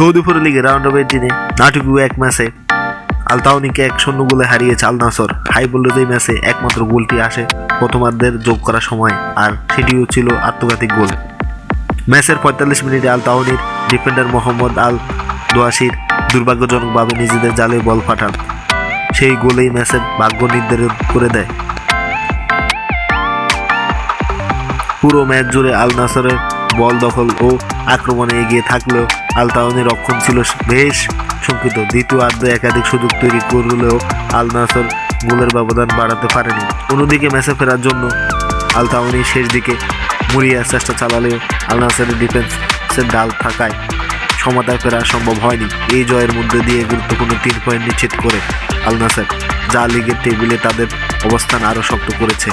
Saudi লিগে round of 18-এ নাটকীয় এক ম্যাচে আল তাওয়ানিকে 1-0 গোলে হারিয়েছে আল নাসর। হাই ভোল্টেজ ম্যাচে একমাত্র গোলটি আসে প্রথমার্ধের যোগ করার সময়, আর সেটিও ছিল আত্মঘাতী গোল। ম্যাচের 45 মিনিটে আল তাওয়ানির ডিফেন্ডার মোহাম্মদ আল দোয়াশির দুর্ভাগ্যজনকভাবে নিজেদের জালে বল পাঠান। সেই গোলেই ম্যাচের ভাগ্য নির্ধারণ করে দেয়। পুরো ম্যাচ জুড়ে আল নাসরের বল দখল ও আক্রমণে এগিয়ে থাকলেও আল তাওয়ানির রক্ষণ ছিল বেশ শঙ্কিত। দ্বিতীয়ার্ধে একাধিক সুযোগ তৈরি করলেও আল নাসর গোলের ব্যবধান বাড়াতে পারেনি। অন্যদিকে ম্যাচে ফেরার জন্য আল তাওয়ানি শেষ দিকে মুড়িয়ার চেষ্টা চালালেও আল নাসরের ডিফেন্সের ঢাল থাকায় সমতায় ফেরা সম্ভব হয়নি। এই জয়ের মধ্যে দিয়ে গুরুত্বপূর্ণ 3 পয়েন্ট নিশ্চিত করে আল নাসর, যা লিগের টেবিলে তাদের অবস্থান আরও শক্ত করেছে।